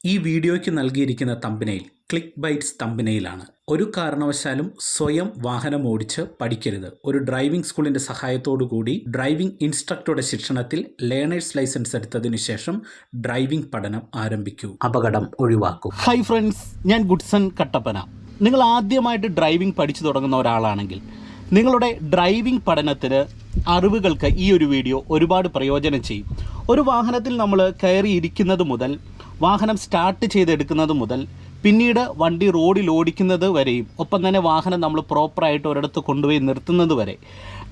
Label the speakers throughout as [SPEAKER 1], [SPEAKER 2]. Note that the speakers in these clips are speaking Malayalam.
[SPEAKER 1] ഈ വീഡിയോയ്ക്ക് നൽകിയിരിക്കുന്ന തമ്പനയിൽ ക്ലിക്ക് ബൈറ്റ്സ് തമ്പനയിലാണ്. ഒരു കാരണവശാലും സ്വയം വാഹനം ഓടിച്ച് പഠിക്കരുത്. ഒരു ഡ്രൈവിംഗ് സ്കൂളിൻ്റെ സഹായത്തോടുകൂടി ഡ്രൈവിംഗ് ഇൻസ്ട്രക്ടറുടെ ശിക്ഷണത്തിൽ ലേണേഴ്സ് ലൈസൻസ് എടുത്തതിനു ശേഷം ഡ്രൈവിംഗ് പഠനം ആരംഭിക്കൂ. അപകടം ഒഴിവാക്കൂ.
[SPEAKER 2] ഹായ് ഫ്രണ്ട്സ്, ഞാൻ ഗുഡ്സൺ കട്ടപ്പന. നിങ്ങൾ ആദ്യമായിട്ട് ഡ്രൈവിംഗ് പഠിച്ചു തുടങ്ങുന്ന ഒരാളാണെങ്കിൽ നിങ്ങളുടെ ഡ്രൈവിംഗ് പഠനത്തിന് അറിവുകൾക്ക് ഈ ഒരു വീഡിയോ ഒരുപാട് പ്രയോജനം ചെയ്യും. ഒരു വാഹനത്തിൽ നമ്മൾ കയറിയിരിക്കുന്നത് മുതൽ വാഹനം സ്റ്റാർട്ട് ചെയ്തെടുക്കുന്നത് മുതൽ പിന്നീട് വണ്ടി റോഡിൽ ഓടിക്കുന്നത് വരെയും ഒപ്പം തന്നെ വാഹനം നമ്മൾ പ്രോപ്പറായിട്ട് ഒരിടത്ത് കൊണ്ടുപോയി നിർത്തുന്നത് വരെ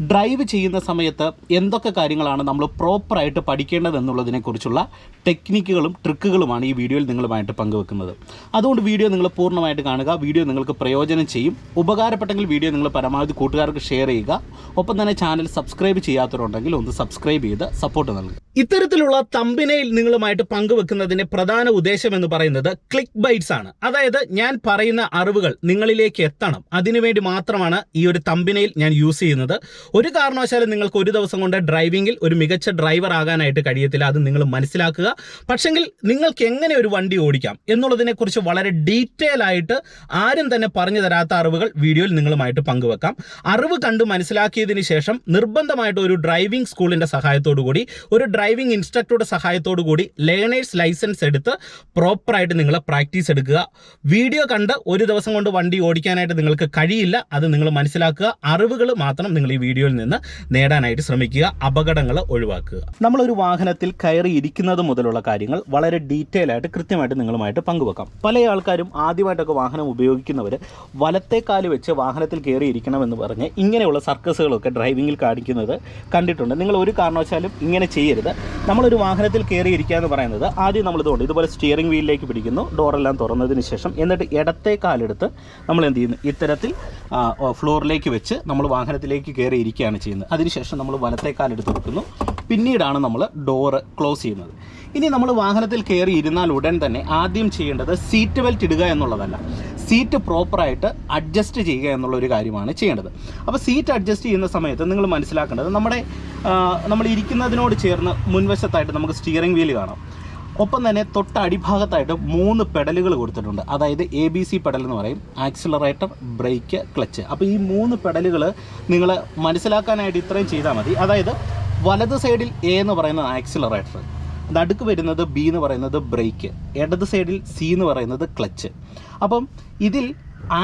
[SPEAKER 2] ഡ്രൈവ് ചെയ്യുന്ന സമയത്ത് എന്തൊക്കെ കാര്യങ്ങളാണ് നമ്മൾ പ്രോപ്പറായിട്ട് പഠിക്കേണ്ടതെന്നുള്ളതിനെക്കുറിച്ചുള്ള ടെക്നിക്കുകളും ട്രിക്കുകളുമാണ് ഈ വീഡിയോയിൽ നിങ്ങളുമായിട്ട് പങ്കുവെക്കുന്നത്. അതുകൊണ്ട് വീഡിയോ നിങ്ങൾ പൂർണ്ണമായിട്ട് കാണുക. വീഡിയോ നിങ്ങൾക്ക് പ്രയോജനം ചെയ്യും. ഉപകാരപ്പെട്ടെങ്കിൽ വീഡിയോ നിങ്ങൾ പരമാവധി കൂട്ടുകാർക്ക് ഷെയർ ചെയ്യുക. ഒപ്പം തന്നെ ചാനൽ സബ്സ്ക്രൈബ് ചെയ്യാത്തവരുണ്ടെങ്കിൽ ഒന്ന് സബ്സ്ക്രൈബ് ചെയ്ത് സപ്പോർട്ട് നൽകുക. ഇത്തരത്തിലുള്ള തമ്പനയിൽ നിങ്ങളുമായിട്ട് പങ്കുവെക്കുന്നതിൻ്റെ പ്രധാന ഉദ്ദേശം എന്ന് പറയുന്നത് ക്ലിക്ക് ബൈറ്റ്സ് ആണ്. അതായത് ഞാൻ പറയുന്ന അറിവുകൾ നിങ്ങളിലേക്ക് എത്തണം, അതിനുവേണ്ടി മാത്രമാണ് ഈ ഒരു തമ്പനയിൽ ഞാൻ യൂസ് ചെയ്യുന്നത്. ഒരു കാരണവശാലും നിങ്ങൾക്ക് ഒരു ദിവസം കൊണ്ട് ഡ്രൈവിംഗിൽ ഒരു മികച്ച ഡ്രൈവർ ആകാനായിട്ട് കഴിയത്തില്ല. അത് നിങ്ങൾ മനസ്സിലാക്കുക. പക്ഷെങ്കിൽ നിങ്ങൾക്ക് എങ്ങനെ ഒരു വണ്ടി ഓടിക്കാം എന്നുള്ളതിനെക്കുറിച്ച് വളരെ ഡീറ്റെയിൽ ആയിട്ട് ആരും തന്നെ പറഞ്ഞു തരാത്ത അറിവുകൾ വീഡിയോയിൽ നിങ്ങളുമായിട്ട് പങ്കുവെക്കാം. അറിവ് കണ്ട് മനസ്സിലാക്കിയതിന് ശേഷം നിർബന്ധമായിട്ട് ഒരു ഡ്രൈവിംഗ് സ്കൂളിൻ്റെ സഹായത്തോടു കൂടി, ഒരു ഡ്രൈവിംഗ് ഇൻസ്ട്രക്ടറുടെ സഹായത്തോടു കൂടി ലേണേഴ്സ് ലൈസൻസ് എടുത്ത് പ്രോപ്പറായിട്ട് നിങ്ങൾ പ്രാക്ടീസ് എടുക്കുക. വീഡിയോ കണ്ട് ഒരു ദിവസം കൊണ്ട് വണ്ടി ഓടിക്കാനായിട്ട് നിങ്ങൾക്ക് കഴിയില്ല. അത് നിങ്ങൾ മനസ്സിലാക്കുക. അറിവുകൾ മാത്രം നിങ്ങൾ ഈ വീഡിയോയിൽ നിന്ന് നേടാനായിട്ട് ശ്രമിക്കുക. അപകടങ്ങൾ ഒഴിവാക്കുക. നമ്മളൊരു വാഹനത്തിൽ കയറി ഇരിക്കുന്നത് മുതലുള്ള കാര്യങ്ങൾ വളരെ ഡീറ്റെയിൽ ആയിട്ട് കൃത്യമായിട്ട് നിങ്ങളുമായിട്ട് പങ്കുവെക്കാം. പല ആൾക്കാരും ആദ്യമായിട്ടൊക്കെ വാഹനം ഉപയോഗിക്കുന്നവർ വലത്തെ കാല് വെച്ച് വാഹനത്തിൽ കയറി ഇരിക്കണമെന്ന് പറഞ്ഞ് ഇങ്ങനെയുള്ള സർക്കസുകളൊക്കെ ഡ്രൈവിങ്ങിൽ കാണിക്കുന്നത് കണ്ടിട്ടുണ്ട്. നിങ്ങൾ ഒരു കാരണവശാലും ഇങ്ങനെ ചെയ്യരുത്. നമ്മളൊരു വാഹനത്തിൽ കയറി ഇരിക്കുക എന്ന് പറയുന്നത് ആദ്യം നമ്മളിതുകൊണ്ട് ഇതുപോലെ സ്റ്റിയറിംഗ് വീലിലേക്ക് പിടിക്കുന്നു, ഡോറെല്ലാം തുറന്നതിന് ശേഷം എന്നിട്ട് ഇടത്തെ കാലെടുത്ത് നമ്മൾ എന്ത് ചെയ്യുന്നു, ഇത്തരത്തിൽ ഫ്ലോറിലേക്ക് വെച്ച് നമ്മൾ വാഹനത്തിലേക്ക് കയറി ഇരിക്കുകയാണ് ചെയ്യുന്നത്. അതിനുശേഷം നമ്മൾ വലത്തെ കാലെടുത്ത് വെക്കുന്നു. പിന്നീടാണ് നമ്മൾ ഡോറ് ക്ലോസ് ചെയ്യുന്നത്. ഇനി നമ്മൾ വാഹനത്തിൽ കയറി ഇരുന്നാൽ ഉടൻ തന്നെ ആദ്യം ചെയ്യേണ്ടത് സീറ്റ് ബെൽറ്റ് ഇടുക എന്നുള്ളതല്ല, സീറ്റ് പ്രോപ്പറായിട്ട് അഡ്ജസ്റ്റ് ചെയ്യുക എന്നുള്ളൊരു കാര്യമാണ് ചെയ്യേണ്ടത്. അപ്പോൾ സീറ്റ് അഡ്ജസ്റ്റ് ചെയ്യുന്ന സമയത്ത് നിങ്ങൾ മനസ്സിലാക്കേണ്ടത് നമ്മൾ ഇരിക്കുന്നതിനോട് ചേർന്ന് മുൻവശത്തായിട്ട് നമുക്ക് സ്റ്റിയറിംഗ് വീല് കാണാം. ഒപ്പം തന്നെ തൊട്ട് അടിഭാഗത്തായിട്ട് 3 പെഡലുകൾ കൊടുത്തിട്ടുണ്ട്. അതായത് ABC പെഡൽ എന്ന് പറയും, ആക്സിലറേറ്റർ, ബ്രേക്ക്, ക്ലച്ച്. അപ്പോൾ ഈ 3 പെഡലുകൾ നിങ്ങൾ മനസ്സിലാക്കാനായിട്ട് ഇത്രയും ചെയ്താൽ മതി. അതായത് വലത് സൈഡിൽ A എന്ന് പറയുന്നത് ആക്സിലറേറ്റർ, നടുക്ക് വരുന്നത് B എന്ന് പറയുന്നത് ബ്രേക്ക്, ഇടത് സൈഡിൽ C എന്ന് പറയുന്നത് ക്ലച്ച്. അപ്പം ഇതിൽ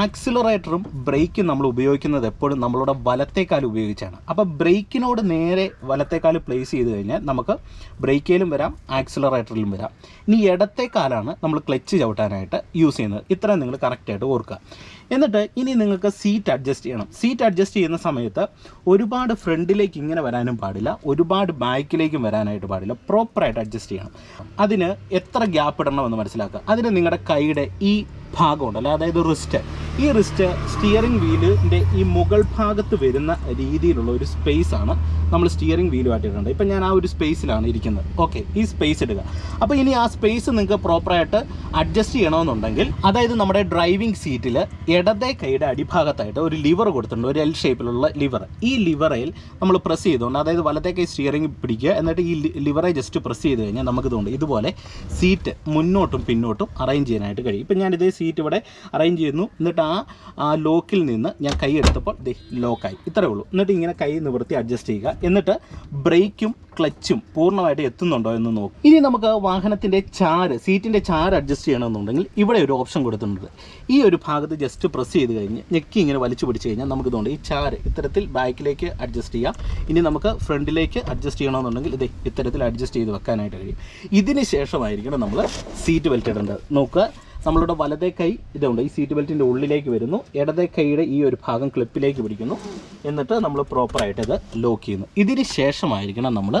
[SPEAKER 2] ആക്സിലറേറ്ററും ബ്രേക്കും നമ്മൾ ഉപയോഗിക്കുന്നത് എപ്പോഴും നമ്മളുടെ വലത്തേക്കാൽ ഉപയോഗിച്ചാണ്. അപ്പോൾ ബ്രേക്കിനോട് നേരെ വലത്തേക്കാൽ പ്ലേസ് ചെയ്ത് കഴിഞ്ഞാൽ നമുക്ക് ബ്രേക്കിലും വരാം, ആക്സിലറേറ്ററിലും വരാം. ഇനി ഇടത്തേക്കാലാണ് നമ്മൾ ക്ലച്ച് ചവിട്ടാനായിട്ട് യൂസ് ചെയ്യുന്നത്. ഇത്രയും നിങ്ങൾ കറക്റ്റായിട്ട് ഓർക്കുക. എന്നിട്ട് ഇനി നിങ്ങൾക്ക് സീറ്റ് അഡ്ജസ്റ്റ് ചെയ്യണം. സീറ്റ് അഡ്ജസ്റ്റ് ചെയ്യുന്ന സമയത്ത് ഒരുപാട് ഫ്രണ്ടിലേക്ക് ഇങ്ങനെ വരാനും പാടില്ല, ഒരുപാട് ബാക്കിലേക്കും വരാനായിട്ട് പാടില്ല. പ്രോപ്പറായിട്ട് അഡ്ജസ്റ്റ് ചെയ്യണം. അതിന് എത്ര ഗ്യാപ്പ് ഇടണമെന്ന് മനസ്സിലാക്കുക. അതിന് നിങ്ങളുടെ കൈയുടെ ഈ ഭാഗമുണ്ടല്ലോ, അതായത് ഈ റിസ്റ്റ് സ്റ്റിയറിംഗ് വീലിൻ്റെ ഈ മുകൾ ഭാഗത്ത് വരുന്ന രീതിയിലുള്ള ഒരു സ്പേസ് ആണ് നമ്മൾ സ്റ്റിയറിംഗ് വീലുമായിട്ട് ഇടേണ്ടത്. ഇപ്പം ഞാൻ ആ ഒരു സ്പേസിലാണ് ഇരിക്കുന്നത്. ഓക്കെ, ഈ സ്പേസ് ഇടുക. അപ്പോൾ ഇനി ആ സ്പേസ് നിങ്ങൾക്ക് പ്രോപ്പറായിട്ട് അഡ്ജസ്റ്റ് ചെയ്യണമെന്നുണ്ടെങ്കിൽ, അതായത് നമ്മുടെ ഡ്രൈവിംഗ് സീറ്റിൽ ഇടതേ കൈയുടെ അടിഭാഗത്തായിട്ട് ഒരു ലിവർ കൊടുത്തിട്ടുണ്ട്, ഒരു L ഷേപ്പിലുള്ള ലിവർ. ഈ ലിവറിൽ നമ്മൾ പ്രസ് ചെയ്തുകൊണ്ട്, അതായത് വലത്തേ കൈ സ്റ്റിയറിംഗ് പിടിക്കുക, എന്നിട്ട് ഈ ലിവറെ ജസ്റ്റ് പ്രസ് ചെയ്ത് കഴിഞ്ഞാൽ നമുക്കിതുകൊണ്ട് ഇതുപോലെ സീറ്റ് മുന്നോട്ടും പിന്നോട്ടും അറേഞ്ച് ചെയ്യാനായിട്ട് കഴിയും. ഇപ്പം ഞാനിതേ സീറ്റ് ഇവിടെ അറേഞ്ച് ചെയ്യുന്നു. എന്നിട്ട് ആ ലോക്കിൽ നിന്ന് ഞാൻ കൈ എടുത്തപ്പോൾ ലോക്കായി. ഇത്രയേ ഉള്ളൂ. എന്നിട്ട് ഇങ്ങനെ കൈ നിവർത്തി അഡ്ജസ്റ്റ് ചെയ്യുക. എന്നിട്ട് ബ്രേക്കും ക്ലച്ചും പൂർണ്ണമായിട്ട് എത്തുന്നുണ്ടോ എന്ന് നോക്കും. ഇനി നമുക്ക് വാഹനത്തിൻ്റെ സീറ്റിൻ്റെ ചാര് അഡ്ജസ്റ്റ് ചെയ്യണമെന്നുണ്ടെങ്കിൽ ഇവിടെ ഒരു ഓപ്ഷൻ കൊടുത്തിട്ടുണ്ട്. ഈ ഒരു ഭാഗത്ത് ജസ്റ്റ് പ്രസ് ചെയ്ത് കഴിഞ്ഞ് ഞെക്കി ഇങ്ങനെ വലിച്ചു പിടിച്ച് കഴിഞ്ഞാൽ നമുക്ക് ഇതുകൊണ്ട് ഈ ചാര് ഇത്തരത്തിൽ ബാക്കിലേക്ക് അഡ്ജസ്റ്റ് ചെയ്യാം. ഇനി നമുക്ക് ഫ്രണ്ടിലേക്ക് അഡ്ജസ്റ്റ് ചെയ്യണമെന്നുണ്ടെങ്കിൽ ഇത്തരത്തിൽ അഡ്ജസ്റ്റ് ചെയ്ത് വെക്കാനായിട്ട് കഴിയും. ഇതിന് ശേഷമായിരിക്കണം നമ്മൾ സീറ്റ് ബെൽറ്റ് ഇടേണ്ടത്. നോക്കുക, നമ്മളുടെ വലതേ കൈ ഇതുണ്ട്, ഈ സീറ്റ് ബെൽറ്റിൻ്റെ ഉള്ളിലേക്ക് വരുന്നു, ഇടതേ കൈയുടെ ഈ ഒരു ഭാഗം ക്ലിപ്പിലേക്ക് പിടിക്കുന്നു, എന്നിട്ട് നമ്മൾ പ്രോപ്പറായിട്ട് ഇത് ലോക്ക് ചെയ്യുന്നു. ഇതിന് ശേഷമായിരിക്കണം നമ്മൾ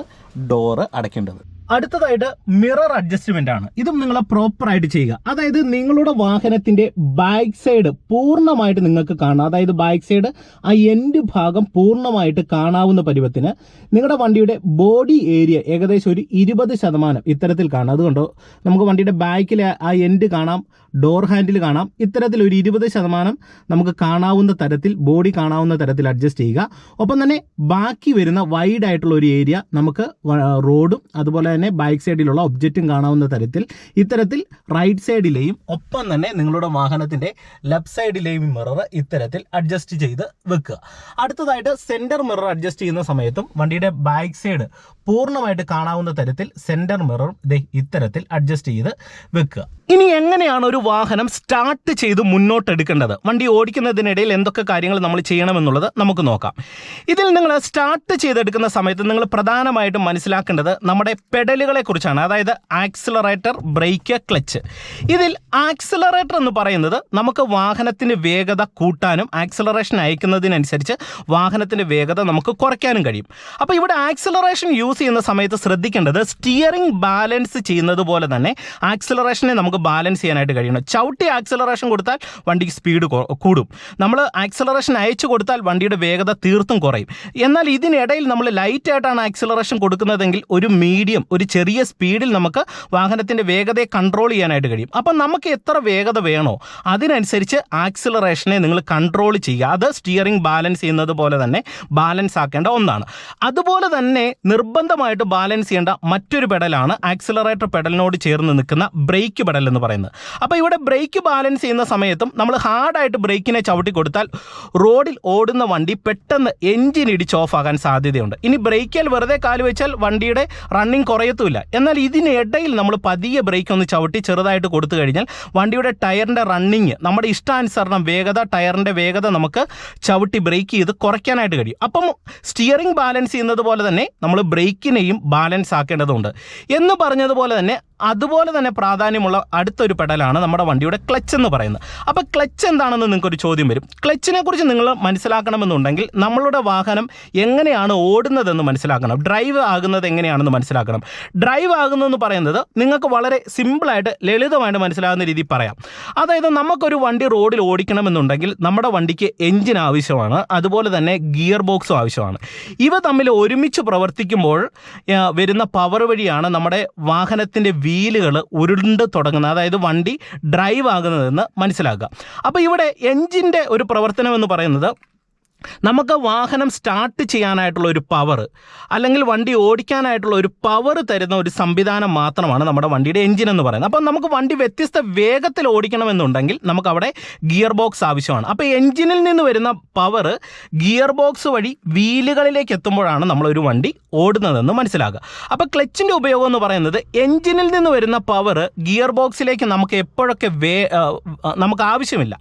[SPEAKER 2] ഡോറ് അടയ്ക്കേണ്ടത്. അടുത്തതായിട്ട് മിറർ അഡ്ജസ്റ്റ്മെന്റ് ആണ്. ഇതും നിങ്ങൾ പ്രോപ്പറായിട്ട് ചെയ്യുക. അതായത് നിങ്ങളുടെ വാഹനത്തിന്റെ ബാക്ക് സൈഡ് പൂർണ്ണമായിട്ട് നിങ്ങൾക്ക് കാണാം. അതായത് ബാക്ക് സൈഡ് ആ എൻഡ് ഭാഗം പൂർണ്ണമായിട്ട് കാണാവുന്ന പരുവത്തിന് നിങ്ങളുടെ വണ്ടിയുടെ ബോഡി ഏരിയ ഏകദേശം ഒരു 20% ഇത്തരത്തിൽ കാണാം. അതുകൊണ്ടോ നമുക്ക് വണ്ടിയുടെ ബാക്കിലെ ആ എൻഡ് കാണാം, ഡോർ ഹാൻഡിൽ കാണാം. ഇത്തരത്തിൽ ഒരു 20% നമുക്ക് കാണാവുന്ന തരത്തിൽ, ബോഡി കാണാവുന്ന തരത്തിൽ അഡ്ജസ്റ്റ് ചെയ്യുക. ഒപ്പം തന്നെ ബാക്കി വരുന്ന വൈഡ് ആയിട്ടുള്ള ഒരു ഏരിയ നമുക്ക് റോഡും അതുപോലെ തന്നെ ബാക്ക് സൈഡിലുള്ള ഒബ്ജക്റ്റും കാണാവുന്ന തരത്തിൽ ഇത്തരത്തിൽ റൈറ്റ് സൈഡിലെയും ഒപ്പം തന്നെ നിങ്ങളുടെ വാഹനത്തിൻ്റെ ലെഫ്റ്റ് സൈഡിലെയും മിറർ ഇത്തരത്തിൽ അഡ്ജസ്റ്റ് ചെയ്ത് വെക്കുക. അടുത്തതായിട്ട് സെൻറ്റർ മിറർ അഡ്ജസ്റ്റ് ചെയ്യുന്ന സമയത്തും വണ്ടിയുടെ ബാക്ക് സൈഡ് പൂർണ്ണമായിട്ട് കാണാവുന്ന തരത്തിൽ സെൻറ്റർ മിറർ ഇത്തരത്തിൽ അഡ്ജസ്റ്റ് ചെയ്ത് വെക്കുക. ഇനി എങ്ങനെയാണ് ഒരു വാഹനം സ്റ്റാർട്ട് ചെയ്ത് മുന്നോട്ടെടുക്കേണ്ടത്, വണ്ടി ഓടിക്കുന്നതിനിടയിൽ എന്തൊക്കെ കാര്യങ്ങൾ നമ്മൾ ചെയ്യണമെന്നുള്ളത് നമുക്ക് നോക്കാം. ഇതിൽ നിങ്ങൾ സ്റ്റാർട്ട് ചെയ്തെടുക്കുന്ന സമയത്ത് നിങ്ങൾ പ്രധാനമായിട്ടും മനസ്സിലാക്കേണ്ടത് നമ്മുടെ പെഡലുകളെ കുറിച്ചാണ്. അതായത് ആക്സിലറേറ്റർ, ബ്രേക്ക്, ക്ലച്ച്. ഇതിൽ ആക്സിലറേറ്റർ എന്ന് പറയുന്നത് നമുക്ക് വാഹനത്തിന് വേഗത കൂട്ടാനും ആക്സിലറേഷൻ അയക്കുന്നതിനനുസരിച്ച് വാഹനത്തിൻ്റെ വേഗത നമുക്ക് കുറയ്ക്കാനും കഴിയും. അപ്പോൾ ഇവിടെ ആക്സിലറേഷൻ യൂസ് ചെയ്യുന്ന സമയത്ത് ശ്രദ്ധിക്കേണ്ടത് സ്റ്റിയറിംഗ് ബാലൻസ് ചെയ്യുന്നത് പോലെ തന്നെ ആക്സിലറേഷനെ നമുക്ക് ബാലൻസ് ചെയ്യാനായിട്ട് കഴിയണം. ചവിട്ടി ആക്സിലറേഷൻ കൊടുത്താൽ വണ്ടിക്ക് സ്പീഡ് കൂടും. നമ്മൾ ആക്സിലറേഷൻ അയച്ചു കൊടുത്താൽ വണ്ടിയുടെ വേഗത തീർത്തും കുറയും. എന്നാൽ ഇതിനിടയിൽ നമ്മൾ ലൈറ്റായിട്ടാണ് ആക്സിലറേഷൻ കൊടുക്കുന്നതെങ്കിൽ ഒരു മീഡിയം, ഒരു ചെറിയ സ്പീഡിൽ നമുക്ക് വാഹനത്തിൻ്റെ വേഗതയെ കൺട്രോൾ ചെയ്യാനായിട്ട് കഴിയും. അപ്പം നമുക്ക് എത്ര വേഗത വേണോ അതിനനുസരിച്ച് ആക്സിലറേഷനെ നിങ്ങൾ കൺട്രോൾ ചെയ്യുക. അത് സ്റ്റിയറിംഗ് ബാലൻസ് ചെയ്യുന്നത് പോലെ തന്നെ ബാലൻസ് ആക്കേണ്ട ഒന്നാണ്. അതുപോലെ തന്നെ നിർബന്ധമായിട്ട് ബാലൻസ് ചെയ്യേണ്ട മറ്റൊരു പെഡലാണ് ആക്സിലറേറ്റർ പെഡലിനോട് ചേർന്ന് നിൽക്കുന്ന ബ്രേക്ക് പെഡൽ എന്ന് പറയുന്നത്. അപ്പോൾ ഇവിടെ ബ്രേക്ക് ബാലൻസ് ചെയ്യുന്ന സമയത്തും നമ്മൾ ഹാർഡായിട്ട് ബ്രേക്കിനെ ചവിട്ടി കൊടുത്താൽ റോഡിൽ ഓടുന്ന വണ്ടി പെട്ടെന്ന് എഞ്ചിൻ ഇടിച്ച് ഓഫ് ആകാൻ സാധ്യതയുണ്ട്. ഇനി ബ്രേക്കിൽ വെറുതെ കാല് വെച്ചാൽ വണ്ടിയുടെ റണ്ണിങ് കുറയത്തുമില്ല. എന്നാൽ ഇതിനിടയിൽ നമ്മൾ പതിയെ ബ്രേക്ക് ഒന്ന് ചവിട്ടി ചെറുതായിട്ട് കൊടുത്തു കഴിഞ്ഞാൽ വണ്ടിയുടെ ടയറിൻ്റെ റണ്ണിങ് നമ്മുടെ ഇഷ്ടാനുസരണം ടയറിൻ്റെ വേഗത നമുക്ക് ചവിട്ടി ബ്രേക്ക് ചെയ്ത് കുറയ്ക്കാനായിട്ട് കഴിയും. അപ്പം സ്റ്റിയറിംഗ് ബാലൻസ് ചെയ്യുന്നത് പോലെ തന്നെ നമ്മൾ ബ്രേക്കിനെയും ബാലൻസ് ആക്കേണ്ടതുണ്ട്. എന്ന് പറഞ്ഞതുപോലെ തന്നെ അതുപോലെ തന്നെ പ്രാധാന്യമുള്ള അടുത്തൊരു പെഡലാണ് നമ്മുടെ വണ്ടിയുടെ ക്ലച്ച് എന്ന് പറയുന്നത്. അപ്പോൾ ക്ലച്ച് എന്താണെന്ന് നിങ്ങൾക്കൊരു ചോദ്യം വരും. ക്ലച്ചിനെ കുറിച്ച് നിങ്ങൾ മനസ്സിലാക്കണമെന്നുണ്ടെങ്കിൽ നമ്മളുടെ വാഹനം എങ്ങനെയാണ് ഓടുന്നതെന്ന് മനസ്സിലാക്കണം, ഡ്രൈവ് ആകുന്നത് എങ്ങനെയാണെന്ന് മനസ്സിലാക്കണം. ഡ്രൈവ് ആകുന്നതെന്ന് പറയുന്നത് നിങ്ങൾക്ക് വളരെ സിമ്പിളായിട്ട് ലളിതമായിട്ട് മനസ്സിലാകുന്ന രീതിയിൽ പറയാം. അതായത് നമുക്കൊരു വണ്ടി റോഡിൽ ഓടിക്കണമെന്നുണ്ടെങ്കിൽ നമ്മുടെ വണ്ടിക്ക് എഞ്ചിൻ ആവശ്യമാണ്, അതുപോലെ തന്നെ ഗിയർ ബോക്സും ആവശ്യമാണ്. ഇവ തമ്മിൽ ഒരുമിച്ച് പ്രവർത്തിക്കുമ്പോൾ വരുന്ന പവർ വഴിയാണ് നമ്മുടെ വാഹനത്തിൻ്റെ വീലുകൾ ഉരുണ്ട് തുടങ്ങുന്നത്, അതായത് വണ്ടി ഡ്രൈവ് ആകുന്നതെന്ന് മനസ്സിലാക്കുക. അപ്പോൾ ഇവിടെ എഞ്ചിൻ്റെ ഒരു പ്രവർത്തനം എന്ന് പറയുന്നത് നമുക്ക് വാഹനം സ്റ്റാർട്ട് ചെയ്യാനായിട്ടുള്ള ഒരു പവർ അല്ലെങ്കിൽ വണ്ടി ഓടിക്കാനായിട്ടുള്ള ഒരു പവർ തരുന്ന ഒരു സംവിധാനം മാത്രമാണ് നമ്മുടെ വണ്ടിയുടെ എഞ്ചിൻ എന്ന് പറയുന്നത്. അപ്പം നമുക്ക് വണ്ടി വ്യത്യസ്ത വേഗത്തിൽ ഓടിക്കണമെന്നുണ്ടെങ്കിൽ നമുക്ക് അവിടെ ഗിയർ ബോക്സ് ആവശ്യമാണ്. അപ്പോൾ എഞ്ചിനിൽ നിന്ന് വരുന്ന പവർ ഗിയർ ബോക്സ് വഴി വീലുകളിലേക്ക് എത്തുമ്പോഴാണ് നമ്മളൊരു വണ്ടി ഓടുന്നതെന്ന് മനസ്സിലാക്കുക. അപ്പോൾ ക്ലച്ചിൻ്റെ ഉപയോഗം എന്ന് പറയുന്നത് എഞ്ചിനിൽ നിന്ന് വരുന്ന പവർ ഗിയർ ബോക്സിലേക്ക് നമുക്ക് എപ്പോഴൊക്കെ നമുക്ക് ആവശ്യമില്ല.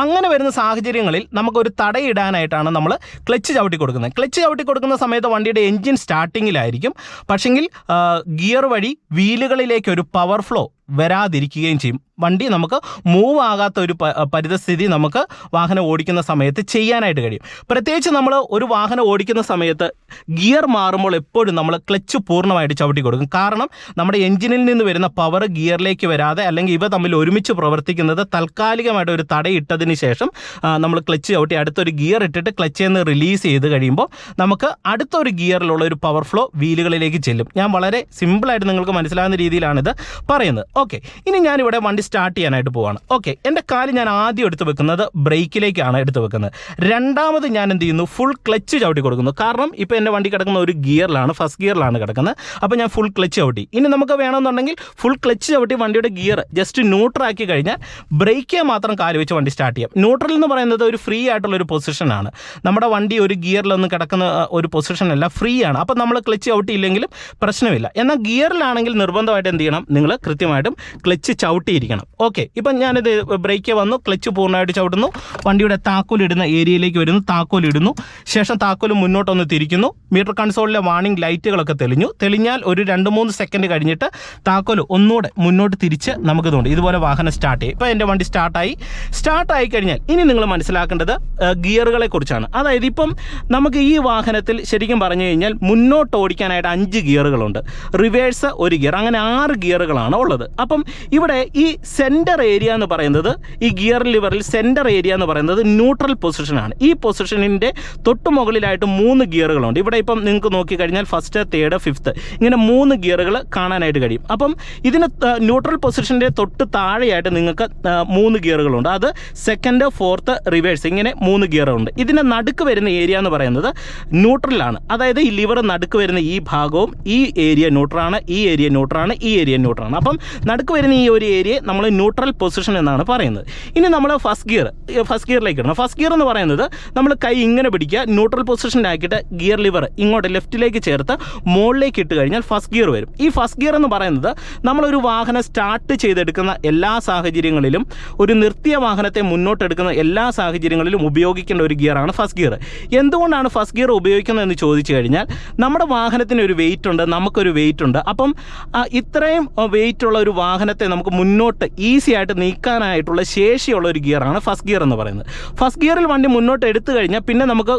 [SPEAKER 2] അങ്ങനെ വരുന്ന സാഹചര്യങ്ങളിൽ നമുക്കൊരു തടയിടാനായിട്ടാണ് നമ്മൾ ക്ലച്ച് ചവിട്ടി കൊടുക്കുന്നത്. ക്ലച്ച് ചവിട്ടി കൊടുക്കുന്ന സമയത്ത് വണ്ടിയുടെ എഞ്ചിൻ സ്റ്റാർട്ടിങ്ങിലായിരിക്കും, പക്ഷെങ്കിൽ ഗിയർ വഴി വീലുകളിലേക്ക് ഒരു പവർ ഫ്ലോ വരാതിരിക്കുകയും ചെയ്യും. വണ്ടി നമുക്ക് മൂവ് ആകാത്ത ഒരു പരിതസ്ഥിതി നമുക്ക് വാഹനം ഓടിക്കുന്ന സമയത്ത് ചെയ്യാനായിട്ട് കഴിയും. പ്രത്യേകിച്ച് നമ്മൾ ഒരു വാഹനം ഓടിക്കുന്ന സമയത്ത് ഗിയർ മാറുമ്പോൾ എപ്പോഴും നമ്മൾ ക്ലച്ച് പൂർണ്ണമായിട്ട് ചവിട്ടി കൊടുക്കും. കാരണം നമ്മുടെ എഞ്ചിനിൽ നിന്ന് വരുന്ന പവർ ഗിയറിലേക്ക് വരാതെ, അല്ലെങ്കിൽ ഇവ തമ്മിൽ ഒരുമിച്ച് പ്രവർത്തിക്കുന്നത് താൽക്കാലികമായിട്ട് ഒരു തടയിട്ടതിന് ശേഷം നമ്മൾ ക്ലച്ച് ചവിട്ടി അടുത്തൊരു ഗിയർ ഇട്ടിട്ട് ക്ലച്ചിൽ നിന്ന് റിലീസ് ചെയ്ത് കഴിയുമ്പോൾ നമുക്ക് അടുത്തൊരു ഗിയറിലുള്ള ഒരു പവർ ഫ്ലോ വീലുകളിലേക്ക് ചെല്ലും. ഞാൻ വളരെ സിമ്പിളായിട്ട് നിങ്ങൾക്ക് മനസ്സിലാകുന്ന രീതിയിലാണിത് പറയുന്നത്. ഓക്കെ, ഇനി ഞാനിവിടെ വണ്ടി സ്റ്റാർട്ട് ചെയ്യാനായിട്ട് പോവാണ്. ഓക്കെ, എൻ്റെ കാല് ഞാൻ ആദ്യം എടുത്ത് വെക്കുന്നത് ബ്രേക്കിലേക്കാണ് എടുത്ത് വെക്കുന്നത്. രണ്ടാമത് ഞാൻ എന്ത് ചെയ്യുന്നു, ഫുൾ ക്ലച്ച് ചവിട്ടി കൊടുക്കുന്നു. കാരണം ഇപ്പോൾ എൻ്റെ വണ്ടി കിടക്കുന്ന ഒരു ഗിയറിലാണ്, ഫസ്റ്റ് ഗിയറിലാണ് കിടക്കുന്നത്. അപ്പോൾ ഞാൻ ഫുൾ ക്ലച്ച് ചവിട്ടി. ഇനി നമുക്ക് വേണമെന്നുണ്ടെങ്കിൽ ഫുൾ ക്ലച്ച് ചവിട്ടി വണ്ടിയുടെ ഗിയർ ജസ്റ്റ് ന്യൂട്രലാക്കി കഴിഞ്ഞാൽ ബ്രേക്കേ മാത്രം കാല് വെച്ച് വണ്ടി സ്റ്റാർട്ട് ചെയ്യാം. ന്യൂട്രൽ എന്ന് പറയുന്നത് ഒരു ഫ്രീ ആയിട്ടുള്ളൊരു പൊസിഷനാണ്. നമ്മുടെ വണ്ടി ഒരു ഗിയറിലൊന്നും കിടക്കുന്ന ഒരു പൊസിഷനല്ല, ഫ്രീ ആണ്. അപ്പോൾ നമ്മൾ ക്ലച്ച് ചവിട്ടിയില്ലെങ്കിലും പ്രശ്നമില്ല. എന്നാൽ ഗിയറിലാണെങ്കിൽ നിർബന്ധമായിട്ട് എന്ത് ചെയ്യണം, നിങ്ങൾ കൃത്യമായിട്ടും ക്ലച്ച് ചവിട്ടിയിരിക്കണം. ഓക്കെ, ഇപ്പം ഞാനിത് ബ്രേക്ക് വന്നു, ക്ലച്ച് പൂർണ്ണമായിട്ട് ചവിട്ടുന്നു, വണ്ടിയുടെ താക്കോലിടുന്ന ഏരിയയിലേക്ക് വരുന്നു, താക്കോലിടുന്നു, ശേഷം താക്കോൽ മുന്നോട്ടൊന്ന് തിരിക്കുന്നു. മീറ്റർ കൺസോളിലെ വാർണിംഗ് ലൈറ്റുകളൊക്കെ തെളിഞ്ഞാൽ ഒരു 2-3 സെക്കൻഡ് കഴിഞ്ഞിട്ട് താക്കോൽ ഒന്നുകൂടെ മുന്നോട്ട് തിരിച്ച് നമുക്ക് തോന്നും ഇതുപോലെ വാഹനം സ്റ്റാർട്ട് ചെയ്യും. ഇപ്പോൾ എൻ്റെ വണ്ടി സ്റ്റാർട്ടായി കഴിഞ്ഞാൽ ഇനി നിങ്ങൾ മനസ്സിലാക്കേണ്ടത് ഗിയറുകളെ കുറിച്ചാണ്. അതായത് ഇപ്പം നമുക്ക് ഈ വാഹനത്തിൽ ശരിക്കും പറഞ്ഞു കഴിഞ്ഞാൽ മുന്നോട്ട് ഓടിക്കാനായിട്ട് 5 ഗിയറുകളുണ്ട്, റിവേഴ്സ് 1 ഗിയർ, അങ്ങനെ 6 ഗിയറുകളാണ് ഉള്ളത്. അപ്പം ഇവിടെ ഈ സെൻറ്റർ ഏരിയ എന്ന് പറയുന്നത് ഈ ഗിയർ ലിവറിൽ സെൻറ്റർ ഏരിയ എന്ന് പറയുന്നത് ന്യൂട്രൽ പൊസിഷനാണ്. ഈ പൊസിഷനിൻ്റെ തൊട്ട് മുകളിലായിട്ട് 3 ഗിയറുകളുണ്ട്. ഇവിടെ ഇപ്പം നിങ്ങൾക്ക് നോക്കിക്കഴിഞ്ഞാൽ ഫസ്റ്റ്, തേർഡ്, ഫിഫ്ത്ത് ഇങ്ങനെ 3 ഗിയറുകൾ കാണാനായിട്ട് കഴിയും. അപ്പം ഇതിന് ന്യൂട്രൽ പൊസിഷൻ്റെ തൊട്ട് താഴെയായിട്ട് നിങ്ങൾക്ക് 3 ഗിയറുകളുണ്ട്. അത് സെക്കൻഡ്, ഫോർത്ത്, റിവേഴ്സ് ഇങ്ങനെ 3 ഗിയറുണ്ട്. ഇതിൻ്റെ നടുക്ക് വരുന്ന ഏരിയ എന്ന് പറയുന്നത് ന്യൂട്രലാണ്. അതായത് ഈ ലിവർ നടുക്ക് വരുന്ന ഈ ഭാഗവും ഈ ഏരിയ ന്യൂട്രലാണ്, ഈ ഏരിയ ന്യൂട്രലാണ്, ഈ ഏരിയ ന്യൂട്രലാണ്. അപ്പം നടുക്ക് വരുന്ന ഈ ഒരു ഏരിയയെ നമ്മൾ ന്യൂട്രൽ പൊസിഷൻ എന്നാണ് പറയുന്നത്. ഇനി നമ്മൾ ഫസ്റ്റ് ഗിയറിലേക്ക് ഇടണം. ഫസ്റ്റ് ഗിയർ എന്ന് പറയുന്നത് നമ്മൾ കൈ ഇങ്ങനെ പിടിക്കുക, ന്യൂട്രൽ പൊസിഷനിലാക്കിയിട്ട് ഗിയർ ലിവർ ഇങ്ങോട്ട് ലെഫ്റ്റിലേക്ക് ചേർത്ത് മുകളിലേക്ക് ഇട്ട് കഴിഞ്ഞാൽ ഫസ്റ്റ് ഗിയർ വരും. ഈ ഫസ്റ്റ് ഗിയർ എന്ന് പറയുന്നത് നമ്മളൊരു വാഹനം സ്റ്റാർട്ട് ചെയ്തെടുക്കുന്ന എല്ലാ സാഹചര്യങ്ങളിലും, ഒരു നിർത്തിയ വാഹനത്തെ മുന്നോട്ടെടുക്കുന്ന എല്ലാ സാഹചര്യങ്ങളിലും ഉപയോഗിക്കേണ്ട ഒരു ഗിയറാണ് ഫസ്റ്റ് ഗിയർ. എന്തുകൊണ്ടാണ് ഫസ്റ്റ് ഗിയർ ഉപയോഗിക്കുന്നതെന്ന് ചോദിച്ചു കഴിഞ്ഞാൽ നമ്മുടെ വാഹനത്തിന് ഒരു വെയിറ്റ് ഉണ്ട്, നമുക്കൊരു വെയിറ്റ് ഉണ്ട്. അപ്പം ഇത്രയും വെയിറ്റുള്ള ഒരു വാഹനത്തെ നമുക്ക് മുന്നോട്ട് ഈസി ആയിട്ട് നീക്കാനായിട്ടുള്ള ശേഷിയുള്ള ഒരു ഗിയറാണ് ഫസ്റ്റ് ഗിയർ എന്ന് പറയുന്നത്. ഫസ്റ്റ് ഗിയറിൽ വണ്ടി മുന്നോട്ട് എടുത്തു കഴിഞ്ഞാൽ പിന്നെ നമുക്ക്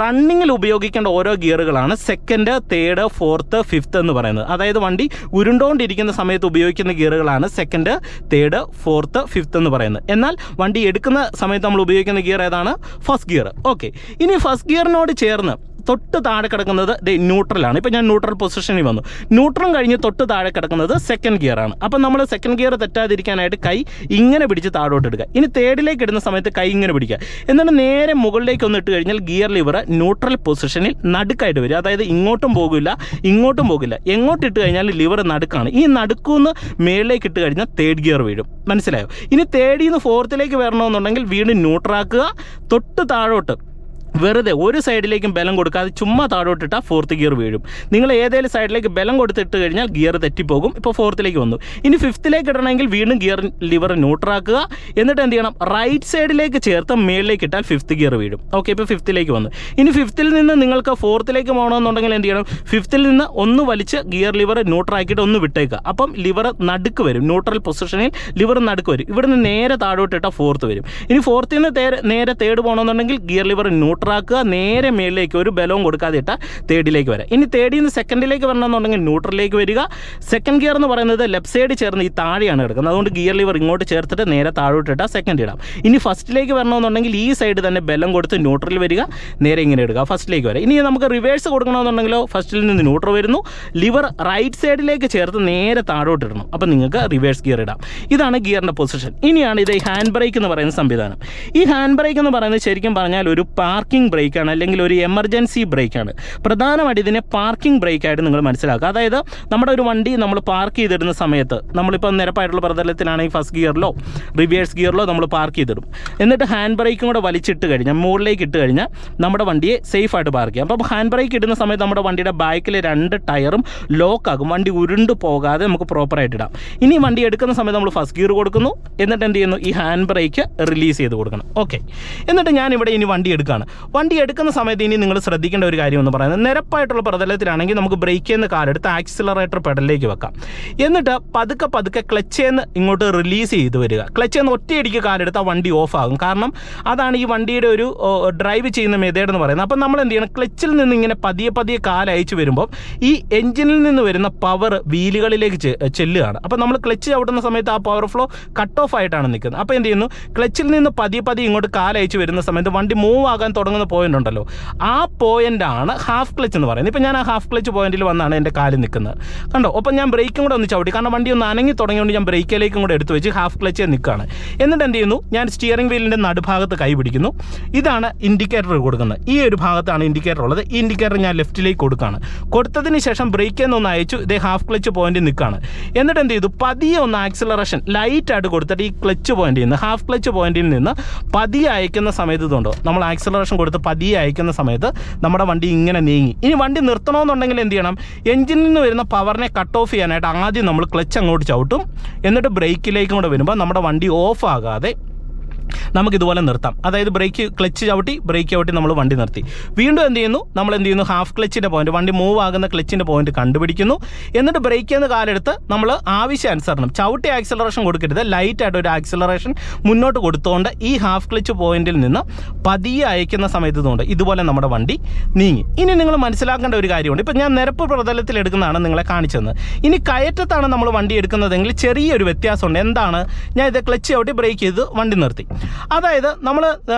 [SPEAKER 2] റണ്ണിങ്ങിൽ ഉപയോഗിക്കേണ്ട ഓരോ ഗിയറുകളാണ് സെക്കൻഡ്, തേർഡ്, ഫോർത്ത്, ഫിഫ്ത്ത് എന്ന് പറയുന്നത്. അതായത് വണ്ടി ഉരുണ്ടോണ്ടിരിക്കുന്ന സമയത്ത് ഉപയോഗിക്കുന്ന ഗിയറുകളാണ് സെക്കൻഡ്, തേർഡ്, ഫോർത്ത്, ഫിഫ്ത്ത് എന്ന് പറയുന്നത്. എന്നാൽ വണ്ടി എടുക്കുന്ന സമയത്ത് നമ്മൾ ഉപയോഗിക്കുന്ന ഗിയർ ഏതാണ്? First gear. ഓക്കെ, ഇനി ഫസ്റ്റ് ഗിയറിനോട് ചേർന്ന് തൊട്ട് താഴെ കിടക്കുന്നത് ന്യൂട്രലാണ്. ഇപ്പോൾ ഞാൻ ന്യൂട്രൽ പൊസിഷനിൽ വന്നു. ന്യൂട്രൽ കഴിഞ്ഞ് തൊട്ട് താഴെ കിടക്കുന്നത് സെക്കൻഡ് ഗിയറാണ്. അപ്പം നമ്മൾ സെക്കൻഡ് ഗിയർ തെറ്റാതിരിക്കാനായിട്ട് കൈ ഇങ്ങനെ പിടിച്ച് താഴോട്ട് എടുക്കുക. ഇനി തേർഡിലേക്ക് ഇടുന്ന സമയത്ത് കൈ ഇങ്ങനെ പിടിക്കുക. എന്നിട്ട് നേരെ മുകളിലേക്ക് ഒന്ന് ഇട്ട് കഴിഞ്ഞാൽ ഗിയർ ലിവർ ന്യൂട്രൽ പൊസിഷനിൽ നടുക്കായിട്ട് വരും. അതായത് ഇങ്ങോട്ടും പോകില്ല, ഇങ്ങോട്ടും പോകില്ല. എങ്ങോട്ട് ഇട്ട് കഴിഞ്ഞാൽ ലിവർ നടുക്കാണ്. ഈ നടുക്കുന്ന് മേളിലേക്ക് ഇട്ട് കഴിഞ്ഞാൽ തേർഡ് ഗിയർ വീഴും. മനസ്സിലായോ? ഇനി തേർഡിൽ നിന്ന് ഫോർത്തിലേക്ക് വരണമെന്നുണ്ടെങ്കിൽ വീണ്ടും ന്യൂട്രാക്കുക. തൊട്ട് താഴോട്ട് വെറുതെ ഒരു സൈഡിലേക്കും ബലം കൊടുക്കാതെ ചുമ്മാ താഴോട്ടിട്ടാൽ ഫോർത്ത് ഗിയർ വീഴും. നിങ്ങൾ ഏതെങ്കിലും സൈഡിലേക്ക് ബലം കൊടുത്തിട്ട് കഴിഞ്ഞാൽ ഗിയർ തെറ്റിപ്പോകും. ഇപ്പോൾ ഫോർത്തിലേക്ക് വന്നു. ഇനി ഫിഫ്ത്തിലേക്ക് ഇടണമെങ്കിൽ വീണ്ടും ഗിയർ ലിവർ ന്യൂട്രാക്കുക. എന്നിട്ട് എന്ത് ചെയ്യണം? റൈറ്റ് സൈഡിലേക്ക് ചേർത്ത് മേളിലേക്ക് ഇട്ടാൽ ഫിഫ്ത്ത് ഗിയർ വീഴും. ഓക്കെ, ഇപ്പോൾ ഫിഫ്ത്തിലേക്ക് വന്നു. ഇനി ഫിഫ്ത്തിൽ നിന്ന് നിങ്ങൾക്ക് ഫോർത്തിലേക്ക് പോകണമെന്നുണ്ടെങ്കിൽ എന്ത് ചെയ്യണം? ഫിഫ്ത്തിൽ നിന്ന് ഒന്ന് വലിച്ച് ഗിയർ ലിവർ ന്യൂട്രാക്കിയിട്ട് ഒന്ന് വിട്ടേക്കുക. അപ്പം ലിവർ നടുക്ക് വരും. ന്യൂട്രൽ പൊസിഷനിൽ ലിവർ നടുക്ക് വരും. ഇവിടെ നിന്ന് നേരെ താഴോട്ടിട്ടാൽ ഫോർത്ത് വരും. ഇനി ഫോർത്തിൽ നിന്ന് നേരെ തേർഡ് പോകണമെന്നുണ്ടെങ്കിൽ ഗിയർ ലിവർ ന്യൂട്രാക്കുക. നേരെ മേളിലേക്ക് ഒരു ബലവും കൊടുക്കാതെ ഇട്ടാൽ തേർഡിലേക്ക് വരാം. ഇനി തേർഡിൽ നിന്ന് സെക്കൻഡിലേക്ക് വരണമെന്നുണ്ടെങ്കിൽ ന്യൂട്രലിലേക്ക് വരിക. സെക്കൻഡ് ഗിയർ എന്ന് പറയുന്നത് ലെഫ്റ്റ് സൈഡ് ചേർന്ന് ഈ താഴെയാണ് കിടക്കുന്നത്. അതുകൊണ്ട് ഗിയർ ലിവർ ഇങ്ങോട്ട് ചേർത്തിട്ട് നേരെ താഴോട്ടിട്ടാൽ സെക്കൻഡ് ഇടാം. ഇനി ഫസ്റ്റിലേക്ക് വരണമെന്നുണ്ടെങ്കിൽ ഈ സൈഡ് തന്നെ ബലം കൊടുത്ത് ന്യൂട്രൽ വരിക, നേരെ ഇങ്ങനെ ഇടുക, ഫസ്റ്റിലേക്ക് വരാം. ഇനി നമുക്ക് റിവേഴ്സ് കൊടുക്കണമെന്നുണ്ടെങ്കിലോ ഫസ്റ്റിൽ നിന്ന് ന്യൂട്രൽ വരുന്നു, ലിവർ റൈറ്റ് സൈഡിലേക്ക് ചേർത്ത് നേരെ താഴോട്ട് ഇടണം. അപ്പം നിങ്ങൾക്ക് റിവേഴ്സ് ഗിയർ ഇടാം. ഇതാണ് ഗിയറിൻ്റെ പൊസിഷൻ. ഇനിയാണ് ഇത് ഹാൻഡ് ബ്രേക്ക് എന്ന് പറയുന്ന സംവിധാനം. ഈ ഹാൻഡ് ബ്രേക്ക് എന്ന് പറയുന്നത് ശരിക്കും പറഞ്ഞാൽ ഒരു പാർക്കിംഗ് ബ്രേക്കാണ്, അല്ലെങ്കിൽ ഒരു എമർജൻസി ബ്രേക്കാണ്. പ്രധാനമായിട്ട് ഇതിനെ പാർക്കിംഗ് ബ്രേക്കായിട്ട് നിങ്ങൾ മനസ്സിലാക്കുക. അതായത് നമ്മുടെ ഒരു വണ്ടി നമ്മൾ പാർക്ക് ചെയ്തിടുന്ന സമയത്ത്, നമ്മളിപ്പോൾ നിരപ്പായിട്ടുള്ള പ്രതലത്തിലാണെങ്കിൽ ഫസ്റ്റ് ഗിയറിലോ റിവേഴ്സ് ഗിയറിലോ നമ്മൾ പാർക്ക് ചെയ്തിടും. എന്നിട്ട് ഹാൻഡ് ബ്രേക്കും കൂടെ വലിച്ചിട്ട് കഴിഞ്ഞാൽ, മുകളിലേക്ക് ഇട്ട് കഴിഞ്ഞാൽ നമ്മുടെ വണ്ടിയെ സേഫായിട്ട് പാർക്ക് ചെയ്യാം. അപ്പോൾ ഹാൻഡ് ബ്രേക്ക് ഇടുന്ന സമയത്ത് നമ്മുടെ വണ്ടിയുടെ ബാക്കിലെ 2 ടയറും ലോക്കാകും. വണ്ടി ഉരുണ്ട് പോകാതെ നമുക്ക് പ്രോപ്പറായിട്ട് ഇടാം. ഇനി വണ്ടി എടുക്കുന്ന സമയത്ത് നമ്മൾ ഫസ്റ്റ് ഗിയർ കൊടുക്കുന്നു. എന്നിട്ട് എന്ത് ചെയ്യുന്നു? ഈ ഹാൻഡ് ബ്രേക്ക് റിലീസ് ചെയ്ത് കൊടുക്കണം. ഓക്കെ, എന്നിട്ട് ഞാനിവിടെ ഇനി വണ്ടി എടുക്കുകയാണ്. വണ്ടി എടുക്കുന്ന സമയത്ത് ഇനി നിങ്ങൾ ശ്രദ്ധിക്കേണ്ട ഒരു കാര്യം എന്ന് പറയുന്നത്, നിരപ്പായിട്ടുള്ള പ്രതലത്തിലാണെങ്കിൽ നമുക്ക് ബ്രേക്കിൽ നിന്ന് കാലെടുത്ത് ആക്സിലറേറ്റർ പെഡലിലേക്ക് വെക്കാം. എന്നിട്ട് പതുക്കെ ക്ലച്ചിൽ നിന്ന് ഇങ്ങോട്ട് റിലീസ് ചെയ്ത് വരിക. ക്ലച്ചിൽ നിന്ന് ഒറ്റയടിക്ക് കാലെടുത്ത് ആ വണ്ടി ഓഫ് ആകും. കാരണം അതാണ് ഈ വണ്ടിയുടെ ഒരു ഡ്രൈവ് ചെയ്യുന്ന മെത്തേഡ് എന്ന് പറയുന്നത്. അപ്പം നമ്മൾ എന്ത് ചെയ്യണം? ക്ലച്ചിൽ നിന്ന് ഇങ്ങനെ പതിയെ കാലയച്ച് വരുമ്പോൾ ഈ എഞ്ചിനിൽ നിന്ന് വരുന്ന പവർ വീലുകളിലേക്ക് ചെല്ലുകയാണ്. അപ്പം നമ്മൾ ക്ലച്ച് ചവിട്ടുന്ന സമയത്ത് ആ പവർ ഫ്ലോ കട്ട് ഓഫ് ആയിട്ടാണ് നിൽക്കുന്നത്. അപ്പോൾ എന്ത് ചെയ്യുന്നു? ക്ലച്ചിൽ നിന്ന് പതിയെ ഇങ്ങോട്ട് കാലയച്ച് വരുന്ന സമയത്ത് വണ്ടി മൂവ് ആകാൻ തുടങ്ങുന്ന പോയിന്റ് ഉണ്ടല്ലോ, ആ പോയിൻ്റാണ് ഹാഫ് ക്ലച്ച് എന്ന് പറയുന്നത്. ഇപ്പോൾ ഞാൻ ആ ഹാഫ് ക്ലച്ച് പോയിന്റിൽ വന്നാണ് എൻ്റെ കാലിൽ നിൽക്കുന്നത്. കണ്ടോ? അപ്പം ഞാൻ ബ്രേക്കും കൂടെ ഒന്ന് ചവിട്ടി, കാരണം വണ്ടി ഒന്ന് അനങ്ങി തുടങ്ങിയോണ്ട് ഞാൻ ബ്രേക്കിലേക്കും കൂടെ എടുത്ത് വെച്ച് ഹാഫ് ക്ലച്ചിൽ നിൽക്കുകയാണ്. എന്നിട്ട് എന്ത് ചെയ്യുന്നു? ഞാൻ സ്റ്റിയറിംഗ് വീലിൻ്റെ നടുഭാഗത്ത് കൈ പിടിക്കുന്നു. ഇതാണ് ഇൻഡിക്കേറ്റർ കൊടുക്കുന്നത്. ഈ ഒരു ഭാഗത്താണ് ഇൻഡിക്കേറ്റർ ഉള്ളത്. ഈ ഇൻഡിക്കേറ്റർ ഞാൻ ലെഫ്റ്റിലേക്ക് കൊടുക്കുകയാണ്. കൊടുത്തതിന് ശേഷം ബ്രേക്കിൽ നിന്ന് ഒന്ന് അയച്ചു, ഇതേ ഹാഫ് ക്ലച്ച് പോയിന്റിൽ നിൽക്കുകയാണ്. എന്നിട്ട് എന്ത് ചെയ്തു? പതിയെ ഒന്ന് ആക്സിലറേഷൻ ലൈറ്റായിട്ട് കൊടുത്തിട്ട് ഈ ക്ലച്ച് പോയിന്റിൽ നിന്ന്, ഹാഫ് ക്ലച്ച് പോയിന്റിൽ നിന്ന് പതിയെ അയക്കുന്ന സമയത്ത് ഇതുണ്ടോ, നമ്മൾ ആക്സിലറേഷൻ കൊടുത്ത് പതിയെ അയക്കുന്ന സമയത്ത് നമ്മുടെ വണ്ടി ഇങ്ങനെ നീങ്ങി. ഇനി വണ്ടി നിർത്തണമെന്നുണ്ടെങ്കിൽ എന്ത് ചെയ്യണം? എഞ്ചിനിൽ നിന്ന് വരുന്ന പവറിനെ കട്ട് ഓഫ് ചെയ്യാനായിട്ട് ആദ്യം നമ്മൾ ക്ലച്ച് അങ്ങോട്ട് ചവിട്ടും. എന്നിട്ട് ബ്രേക്കിലേക്കും കൂടെ വരുമ്പോൾ നമ്മുടെ വണ്ടി ഓഫ് ആകാതെ നമുക്കിതുപോലെ നിർത്താം. അതായത് ക്ലച്ച് ചവിട്ടി നമ്മൾ വണ്ടി നിർത്തി. വീണ്ടും എന്ത് ചെയ്യുന്നു, ഹാഫ് ക്ലച്ചിൻ്റെ പോയിന്റ്, വണ്ടി മൂവ് ആകുന്ന ക്ലച്ചിൻ്റെ പോയിന്റ് കണ്ടുപിടിക്കുന്നു. എന്നിട്ട് ബ്രേക്ക് ചെയ്യുന്ന കാലെടുത്ത് നമ്മൾ ആവശ്യാനുസരണം ചവിട്ടി ആക്സിലറേഷൻ കൊടുക്കരുത്, ലൈറ്റായിട്ട് ഒരു ആക്സിലറേഷൻ മുന്നോട്ട് കൊടുത്തുകൊണ്ട് ഈ ഹാഫ് ക്ലച്ച് പോയിന്റിൽ നിന്ന് പതിയെ അയക്കുന്ന സമയത്ത് ഇതുപോലെ നമ്മുടെ വണ്ടി നീങ്ങി. ഇനി നിങ്ങൾ മനസ്സിലാക്കേണ്ട ഒരു കാര്യമുണ്ട്. ഇപ്പം ഞാൻ നിരപ്പ് പ്രതലത്തിൽ എടുക്കുന്നതാണ് നിങ്ങളെ കാണിച്ചത്. ഇനി കയറ്റത്താണ് നമ്മൾ വണ്ടി എടുക്കുന്നതെങ്കിൽ ചെറിയൊരു വ്യത്യാസമുണ്ട്. എന്താണ്? ഞാൻ ഇത് ക്ലച്ച് ചവിട്ടി ബ്രേക്ക് ചെയ്ത് വണ്ടി നിർത്തി. അതായത് നമ്മൾ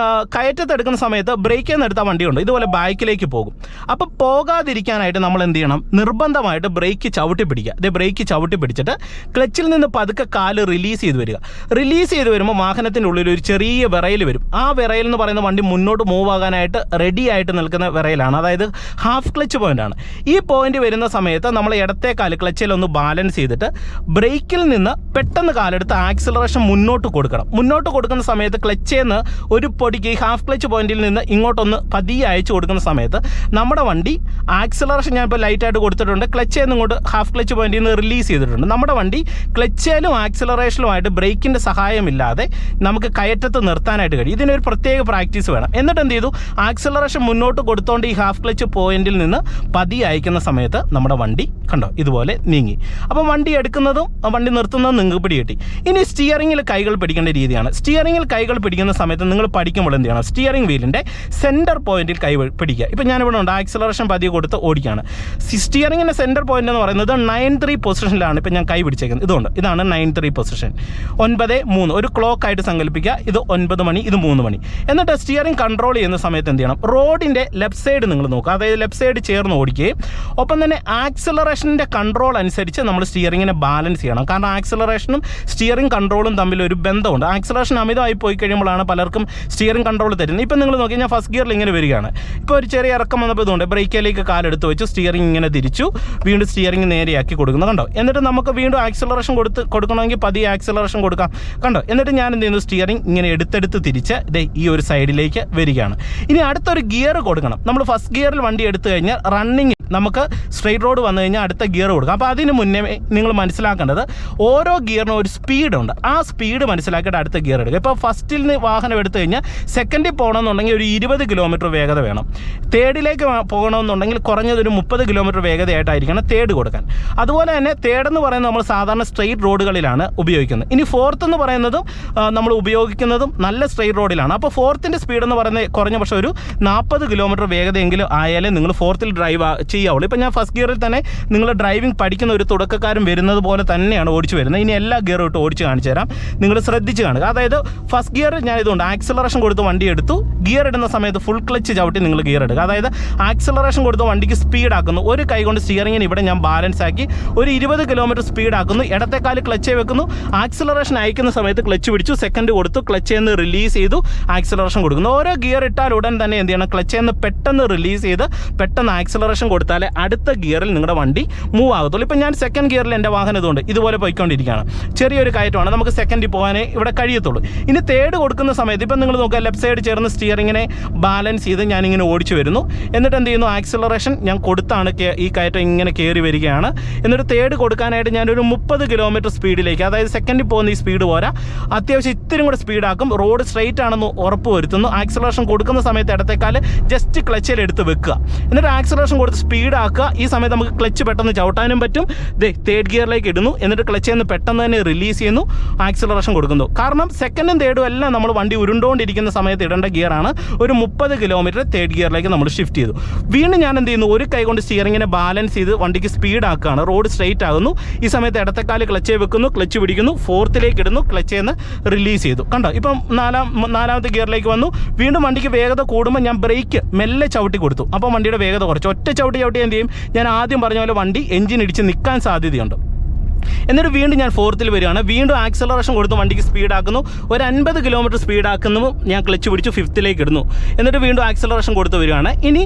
[SPEAKER 2] കയറ്റത്ത് എടുക്കുന്ന സമയത്ത് ബ്രേക്കിൽ നിന്ന് എടുത്ത വണ്ടിയുണ്ട് ഇതുപോലെ ബാക്കിലേക്ക് പോകും. അപ്പോൾ പോകാതിരിക്കാനായിട്ട് നമ്മൾ എന്ത് ചെയ്യണം? നിർബന്ധമായിട്ട് ബ്രേക്ക് ചവിട്ടി പിടിക്കുക. ഇത് ബ്രേക്ക് ചവിട്ടി പിടിച്ചിട്ട് ക്ലച്ചിൽ നിന്ന് പതുക്കെ കാല് റിലീസ് ചെയ്ത് വരിക. റിലീസ് ചെയ്ത് വരുമ്പോൾ വാഹനത്തിൻ്റെ ഉള്ളിൽ ഒരു ചെറിയ വിറയിൽ വരും. ആ വിറയിൽ എന്ന് പറയുന്ന വണ്ടി മുന്നോട്ട് മൂവ് ആകാനായിട്ട് റെഡി ആയിട്ട് നിൽക്കുന്ന വിറയിലാണ്. അതായത് ഹാഫ് ക്ലച്ച് പോയിൻ്റാണ്. ഈ പോയിന്റ് വരുന്ന സമയത്ത് നമ്മൾ ഇടത്തെ കാല് ക്ലച്ചിലൊന്ന് ബാലൻസ് ചെയ്തിട്ട് ബ്രേക്കിൽ നിന്ന് പെട്ടെന്ന് കാലെടുത്ത് ആക്സിലറേഷൻ മുന്നോട്ട് കൊടുക്കണം. മുന്നോട്ട് കൊടുക്കുന്ന സമയത്ത് ക്ലച്ചിൽ നിന്ന് ഒരു പൊടിക്ക് ഹാഫ് ക്ലച്ച് പോയിന്റിൽ നിന്ന് ഇങ്ങോട്ടൊന്ന് പതിയെ അയച്ചു കൊടുക്കുന്ന സമയത്ത് നമ്മുടെ വണ്ടി ആക്സിലറേഷൻ ഞാനിപ്പോൾ ലൈറ്റായിട്ട് കൊടുത്തിട്ടുണ്ട്. ക്ലച്ചിൽ നിന്ന് ഇങ്ങോട്ട് ഹാഫ് ക്ലച്ച് പോയിന്റിൽ നിന്ന് റിലീസ് ചെയ്തിട്ടുണ്ട്. നമ്മുടെ വണ്ടി ക്ലച്ചിലും ആക്സിലറേഷനുമായിട്ട് ബ്രേക്കിൻ്റെ സഹായമില്ലാതെ നമുക്ക് കയറ്റത്ത് നിർത്താനായിട്ട് കഴിയും. ഇതിനൊരു പ്രത്യേക പ്രാക്ടീസ് വേണം. എന്നിട്ട് എന്ത് ചെയ്തു? ആക്സിലറേഷൻ മുന്നോട്ട് കൊടുത്തോണ്ട് ഈ ഹാഫ് ക്ലച്ച് പോയിന്റിൽ നിന്ന് പതിയെ അയക്കുന്ന സമയത്ത് നമ്മുടെ വണ്ടി കണ്ടോ ഇതുപോലെ നീങ്ങി. അപ്പം വണ്ടി എടുക്കുന്നതും വണ്ടി നിർത്തുന്നതും നിങ്ങൾക്ക് പിടികിട്ടി. ഇനി സ്റ്റിയറിംഗിൽ കൈകൾ പിടിക്കേണ്ട രീതിയാണ്. സ്റ്റിയറിംഗിൽ കൈകൾ പിടിക്കുന്ന സമയത്ത് നിങ്ങൾ പഠിക്കുമ്പോൾ എന്ത് ചെയ്യണം? സ്റ്റിയറിംഗ് വീലിൻ്റെ സെൻറ്റർ പോയിന്റിൽ കൈ പിടിക്കുക. ഇപ്പം ഞാനിവിടെ ഉണ്ട് ആക്സിലറേഷൻ പതിയെ കൊടുത്ത് ഓടിക്കുകയാണ്. സ്റ്റിയറിംഗിൻ്റെ സെൻറ്റർ പോയിന്റ് എന്ന് പറയുന്നത് 9-3 പൊസിഷനിലാണ് ഇപ്പം ഞാൻ കൈ പിടിച്ചേക്കുന്നത്. ഇതാണ് 9-3 പൊസിഷൻ. 9-3 ഒരു ക്ലോക്ക് ആയിട്ട് സങ്കല്പിക്കുക. ഇത് 9 മണി, ഇത് 3 മണി. എന്നിട്ട് സ്റ്റിയറിംഗ് കൺട്രോൾ ചെയ്യുന്ന സമയത്ത് എന്ത് ചെയ്യണം? റോഡിൻ്റെ ലെഫ്റ്റ് സൈഡ് നിങ്ങൾ നോക്കുക. അതായത് ലെഫ്റ്റ് സൈഡ് ചേർന്ന് ഓടിക്കുകയും ഒപ്പം തന്നെ ആക്സിലറേഷൻ്റെ കൺട്രോൾ അനുസരിച്ച് നമ്മൾ സ്റ്റിയറിങ്ങിനെ ബാലൻസ് ചെയ്യണം. കാരണം ആക്സിലറേഷനും സ്റ്റിയറിംഗ് കൺട്രോളും തമ്മിൽ ഒരു ബന്ധമുണ്ട്. ആക്സിലറേഷൻ അമിതമായി പോയി കഴിയുമ്പോഴാണ് പലർക്കും സ്റ്റിയറിംഗ് കൺട്രോൾ തരുന്നത്. ഇപ്പം നിങ്ങൾ നോക്കി, ഞാൻ ഫസ്റ്റ് ഗിയറിൽ ഇങ്ങനെ വരികയാണ്. ഇപ്പോൾ ഒരു ചെറിയ ഇറക്കം വന്നപ്പോൾ ഇതുകൊണ്ട് ബ്രേക്കിലേക്ക് കാലെടുത്ത് വെച്ചു, സ്റ്റിയറിംഗ് ഇങ്ങനെ തിരിച്ചു, വീണ്ടും സ്റ്റിയറിംഗ് നേരെയാക്കി കൊടുക്കുന്നു. കണ്ടോ? എന്നിട്ട് നമുക്ക് വീണ്ടും ആക്സിലറേഷൻ കൊടുക്കണമെങ്കിൽ പതിയെ ആക്സിലറേഷൻ കൊടുക്കാം. കണ്ടോ? എന്നിട്ട് ഞാൻ എന്ത് ചെയ്യുന്നു? സ്റ്റിയറിംഗ് ഇങ്ങനെ എടുത്തെടുത്ത് തിരിച്ച് ഈ ഒരു സൈഡിലേക്ക് വരികയാണ്. ഇനി അടുത്തൊരു ഗിയർ കൊടുക്കണം. നമ്മൾ ഫസ്റ്റ് ഗിയറിൽ വണ്ടി എടുത്തു കഴിഞ്ഞാൽ റണ്ണിങ് നമുക്ക് സ്ട്രെയിറ്റ് റോഡ് വന്നു കഴിഞ്ഞാൽ അടുത്ത ഗിയർ കൊടുക്കാം. അപ്പോൾ അതിന് മുന്നേ നിങ്ങൾ മനസ്സിലാക്കേണ്ടത് ഓരോ ഗിയറിനും ഒരു സ്പീഡുണ്ട്. ആ സ്പീഡ് മനസ്സിലാക്കിയിട്ട് അടുത്ത ഗിയർ എടുക്കുക. ഇപ്പോൾ ഫസ്റ്റിൽ നിന്ന് വാഹനം എടുത്തു കഴിഞ്ഞാൽ സെക്കൻഡിൽ പോകണമെന്നുണ്ടെങ്കിൽ ഒരു 20 കിലോമീറ്റർ വേഗത വേണം. തേർഡിലേക്ക് പോകണമെന്നുണ്ടെങ്കിൽ കുറഞ്ഞതൊരു 30 കിലോമീറ്റർ വേഗതയായിട്ടായിരിക്കണം തേർഡ് കൊടുക്കാൻ. അതുപോലെ തന്നെ തേർഡ് എന്ന് പറയുന്നത് നമ്മൾ സാധാരണ സ്ട്രെയിറ്റ് റോഡുകളിലാണ് ഉപയോഗിക്കുന്നത്. ഇനി ഫോർത്ത് എന്ന് പറയുന്നതും നമ്മൾ ഉപയോഗിക്കുന്നതും നല്ല സ്ട്രെയിറ്റ് റോഡിലാണ്. അപ്പോൾ ഫോർത്തിൻ്റെ സ്പീഡ് എന്ന് പറയുന്നത് കുറഞ്ഞ പക്ഷേ ഒരു 40 കിലോമീറ്റർ വേഗതയെങ്കിലും ആയാലേ നിങ്ങൾ ഫോർത്തിൽ ഡ്രൈവ് ചെയ്യാവുള്ളൂ. ഇപ്പം ഞാൻ ഫസ്റ്റ് ഗിയറിൽ തന്നെ നിങ്ങൾ ഡ്രൈവിംഗ് പഠിക്കുന്ന ഒരു തുടക്കക്കാരൻ വരുന്നത് പോലെ തന്നെയാണ് ഓടിച്ചു വരുന്നത്. ഇനി എല്ലാ ഗിയറും ഇട്ട് ഓടിച്ച് കാണിച്ചു തരാം, നിങ്ങൾ ശ്രദ്ധിച്ച് കാണുക. അതായത് ഫസ്റ്റ് ഗിയർ ഞാൻ ഇതുകൊണ്ട് ആക്സിലറേഷൻ കൊടുത്ത് വണ്ടി എടുത്തു. ഗിയർ ഇടുന്ന സമയത്ത് ഫുൾ ക്ലച്ച് ചവിട്ടി നിങ്ങൾ ഗിയർ എടുക്കുക. അതായത് ആക്സിലറേഷൻ കൊടുത്ത് വണ്ടിക്ക് സ്പീഡാക്കുന്നു. ഒരു കൈ കൊണ്ട് സ്റ്റിയറിങ്ങിന് ഇവിടെ ഞാൻ ബാലൻസ് ആക്കി ഒരു 20 കിലോമീറ്റർ സ്പീഡാക്കുന്നു. ഇടത്തേക്കാല് ക്ലച്ചേ വെക്കുന്നു. ആക്സിലറേഷൻ അയക്കുന്ന സമയത്ത് ക്ലച്ച് പിടിച്ചു, സെക്കൻഡ് കൊടുത്തു, ക്ലച്ചിൽ നിന്ന് റിലീസ് ചെയ്തു, ആക്സിലറേഷൻ കൊടുക്കുന്നു. ഓരോ ഗിയർ ഇട്ടാൽ ഉടൻ തന്നെ എന്ത് ചെയ്യണം? ക്ലച്ചിൽ നിന്ന് പെട്ടെന്ന് റിലീസ് ചെയ്ത് പെട്ടെന്ന് ആക്സിലറേഷൻ കൊടുത്താൽ അടുത്ത ഗിയറിൽ നിങ്ങളുടെ വണ്ടി മൂവ് ആകത്തുള്ളൂ. ഇപ്പം ഞാൻ സെക്കൻഡ് ഗിയറിൽ എൻ്റെ വാഹനം ഇതുകൊണ്ട് ഇതുപോലെ പോയിക്കൊണ്ടിരിക്കുകയാണ്. ചെറിയൊരു കയറ്റമാണ്, നമുക്ക് സെക്കൻഡിൽ പോകാനേ ഇവിടെ കഴിയത്തുള്ളൂ. ഇനി തേർഡ് കൊടുക്കുന്ന സമയത്ത് ഇപ്പം നിങ്ങൾ നോക്കുക, ലെഫ്റ്റ് സൈഡ് ചേർന്ന് സ്റ്റിയറിങ്ങിനെ ബാലൻസ് ചെയ്ത് ഞാനിങ്ങനെ ഓടിച്ചു വരുന്നു. എന്നിട്ട് എന്ത് ചെയ്യുന്നു? ആക്സിലറേഷൻ ഞാൻ കൊടുത്താണ് ഈ കയറ്റം ഇങ്ങനെ കയറി വരികയാണ്. എന്നിട്ട് തേർഡ് കൊടുക്കാനായിട്ട് ഞാനൊരു 30 കിലോമീറ്റർ സ്പീഡിലേക്ക്, അതായത് സെക്കൻഡിൽ പോകുന്ന ഈ സ്പീഡ് പോരാ, അത്യാവശ്യം ഇത്തിരി കൂടെ സ്പീഡാക്കും. റോഡ് സ്ട്രെയിറ്റ് ആണെന്ന് ഉറപ്പ് വരുത്തുന്നു. ആക്സിലറേഷൻ കൊടുക്കുന്ന സമയത്ത് ഇടത്തേക്കാല് ജസ്റ്റ് ക്ലച്ചിൽ എടുത്ത് വെക്കുക. എന്നിട്ട് ആക്സിലറേഷൻ കൊടുത്ത് സ്പീഡാക്കുക. ഈ സമയത്ത് നമുക്ക് ക്ലച്ച് പെട്ടെന്ന് ചവിട്ടാനും പറ്റും. തേർഡ് ഗിയറിലേക്ക് ഇടുന്നു. എന്നിട്ട് ക്ലച്ചിൽ നിന്ന് പെട്ടെന്ന് തന്നെ റിലീസ് ചെയ്യുന്നു, ആക്സിലറേഷൻ കൊടുക്കുന്നു. കാരണം സെക്കൻഡും തേർഡും എല്ലാം നമ്മൾ വണ്ടി ഉരുണ്ടുകൊണ്ടിരിക്കുന്ന സമയത്ത് ഇടേണ്ട ഗിയറാണ്. ഒരു 30 കിലോമീറ്റർ തേർഡ് ഗിയറിലേക്ക് നമ്മൾ ഷിഫ്റ്റ് ചെയ്തു. വീണ്ടും ഞാൻ എന്ത് ചെയ്യുന്നു? ഒരു കൈ കൊണ്ട് സ്റ്റിയറിങ്ങിനെ ബാലൻസ് ചെയ്ത് വണ്ടിക്ക് സ്പീഡാക്കുകയാണ്. റോഡ് സ്ട്രെയിറ്റ് ആകുന്നു. ഈ സമയത്ത് ഇടത്തേക്കാല് ക്ലച്ചേ വെക്കുന്നു, ക്ലച്ച് പിടിക്കുന്നു, ഫോർത്തിലേക്ക് ഇടുന്നു, ക്ലച്ചിൽ നിന്ന് റിലീസ് ചെയ്തു. കണ്ടോ? ഇപ്പം നാലാമത്തെ ഗിയറിലേക്ക് വന്നു. വീണ്ടും വണ്ടിക്ക് വേഗത കൂടുമ്പോൾ ഞാൻ ബ്രേക്ക് മെല്ലെ ചവിട്ടി കൊടുത്തു. അപ്പോൾ വണ്ടിയുടെ വേഗത കുറച്ച്. ഒറ്റ ചവിട്ടി എന്ത് ചെയ്യും? ഞാൻ ആദ്യം പറഞ്ഞ പോലെ വണ്ടി എഞ്ചിൻ ഇടിച്ച് നിൽക്കാൻ സാധ്യതയുണ്ട്. എന്നിട്ട് വീണ്ടും ഞാൻ ഫോർത്തിൽ വരികയാണ്. വീണ്ടും ആക്സിലറേഷൻ കൊടുത്ത് വണ്ടിക്ക് സ്പീഡാക്കുന്നു. ഒരു 50 കിലോമീറ്റർ സ്പീഡാക്കുന്നു. ഞാൻ ക്ലച്ച് പിടിച്ചു, ഫിഫ്ത്തിലേക്ക് ഇടുന്നു. എന്നിട്ട് വീണ്ടും ആക്സിലറേഷൻ കൊടുത്ത് വരികയാണ്. ഇനി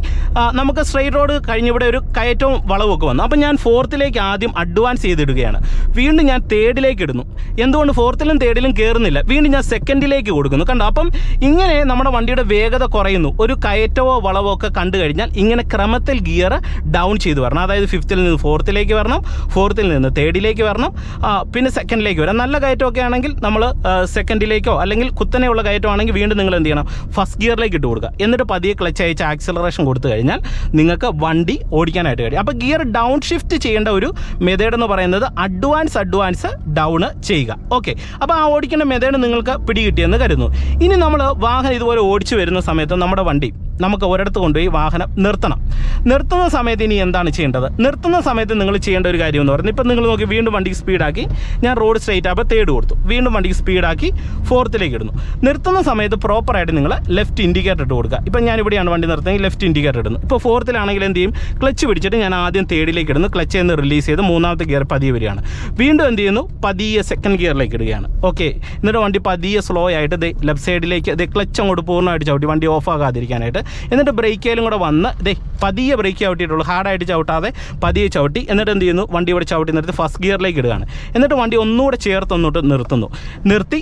[SPEAKER 2] നമുക്ക് സ്ട്രെയിറ്റ് റോഡ് കഴിഞ്ഞിവിടെ ഒരു കയറ്റവും വളവൊക്കെ വന്നു. അപ്പം ഞാൻ ഫോർത്തിലേക്ക് ആദ്യം അഡ്വാൻസ് ചെയ്തിടുകയാണ്. വീണ്ടും ഞാൻ തേർഡിലേക്ക് ഇടുന്നു. എന്തുകൊണ്ട് ഫോർത്തിലും തേർഡിലും കയറുന്നില്ല? വീണ്ടും ഞാൻ സെക്കൻഡിലേക്ക് കൊടുക്കുന്നു. കണ്ടോ? അപ്പം ഇങ്ങനെ നമ്മുടെ വണ്ടിയുടെ വേഗത കുറയുന്നു. ഒരു കയറ്റവോ വളവോ ഒക്കെ കണ്ടു കഴിഞ്ഞാൽ ഇങ്ങനെ ക്രമത്തിൽ ഗിയർ ഡൗൺ ചെയ്ത് വരണം. അതായത് ഫിഫ്ത്തിൽ നിന്ന് ഫോർത്തിലേക്ക് വരണം, ഫോർത്തിൽ നിന്ന് തേർഡിലേക്ക് ഫസ്റ്റിലേക്ക് വരണം, പിന്നെ സെക്കൻഡിലേക്ക് വരാം. നല്ല കയറ്റമൊക്കെ ആണെങ്കിൽ നമ്മൾ സെക്കൻഡിലേക്കോ അല്ലെങ്കിൽ കുത്തനെയുള്ള കയറ്റമാണെങ്കിൽ വീണ്ടും നിങ്ങൾ എന്ത് ചെയ്യണം, ഫസ്റ്റ് ഗിയറിലേക്ക് ഇട്ട് കൊടുക്കുക. എന്നിട്ട് പതിയെ ക്ലച്ച് അയച്ച് ആക്സിലറേഷൻ കൊടുത്തു കഴിഞ്ഞാൽ നിങ്ങൾക്ക് വണ്ടി ഓടിക്കാനായിട്ട് കഴിയും. അപ്പോൾ ഗിയർ ഡൗൺ ഷിഫ്റ്റ് ചെയ്യേണ്ട ഒരു മെത്തേഡ് എന്ന് പറയുന്നത് അഡ്വാൻസ് ഡൗൺ ചെയ്യുക. ഓക്കെ, അപ്പോൾ ആ ഓടിക്കേണ്ട മെത്തേഡ് നിങ്ങൾക്ക് പിടികിട്ടിയെന്ന് കരുതുന്നു. ഇനി നമ്മൾ വാഹനം ഇതുപോലെ ഓടിച്ചു വരുന്ന സമയത്ത് നമ്മുടെ വണ്ടി നമുക്ക് ഒരിടത്ത് കൊണ്ടുപോയി വാഹനം നിർത്തുന്ന സമയത്ത് ഇനി എന്താണ് ചെയ്യേണ്ടത്? നിർത്തുന്ന സമയത്ത് നിങ്ങൾ ചെയ്യേണ്ട ഒരു കാര്യം എന്ന് പറയുന്നത്, ഇപ്പം നിങ്ങൾ നോക്കി വീണ്ടും വണ്ടിക്ക് സ്പീഡാക്കി, ഞാൻ റോഡ് സ്ട്രൈറ്റ് ആകുമ്പോൾ തേർഡ് കൊടുത്തു, വീണ്ടും വണ്ടിക്ക് സ്പീഡാക്കി ഫോർത്തിലേക്ക് ഇടുന്നു. നിർത്തുന്ന സമയത്ത് പ്രോപ്പറായിട്ട് നിങ്ങൾ ലെഫ്റ്റ് ഇൻഡിക്കേറ്റർ ഇട്ട് കൊടുക്കുക. ഇപ്പം ഞാൻ ഇവിടെയാണ് വണ്ടി നിർത്തുന്നത്, ലെഫ്റ്റ് ഇൻഡിക്കേറ്റർ ഇടുന്നു. ഇപ്പോൾ ഫോർത്തിലാണെങ്കിൽ എന്ത് ചെയ്യും, ക്ലച്ച് പിടിച്ചിട്ട് ഞാൻ ആദ്യം തേർഡിലേക്ക് ഇടുന്നു, ക്ലച്ച് നിന്ന് റിലീസ് ചെയ്ത് മൂന്നാമത്തെ ഗിയർ പതിയെ വരികയാണ്. വീണ്ടും എന്ത് ചെയ്യുന്നു, പതിയെ സെക്കൻഡ് ഗിയറിലേക്ക് ഇടുകയാണ്. ഓക്കെ, എന്നിട്ട് വണ്ടി പതിയെ സ്ലോ ആയിട്ട് ലെഫ്റ്റ് സൈഡിലേക്ക് ക്ലച്ച് അങ്ങോട്ട് പൂർണ്ണമായിട്ട് ചവിട്ടി വണ്ടി ഓഫ് ആകാതിരിക്കാനായിട്ട്. എന്നിട്ട് ബ്രേക്കിലും കൂടെ വന്ന് പതിയെ ബ്രേക്ക് ചവിട്ടിയിട്ടുള്ളൂ, ഹാർഡായിട്ട് ചവിട്ടാതെ പതിയെ ചവിട്ടി. എന്നിട്ട് എന്ത് ചെയ്യുന്നു, വണ്ടി ഇവിടെ ചവിട്ടി നിർത്തി ഫസ്റ്റ് ഗിയറിലേക്ക് ഇടുകയാണ്. എന്നിട്ട് വണ്ടി ഒന്നുകൂടെ ചേർത്തൊന്നിട്ട് നിർത്തി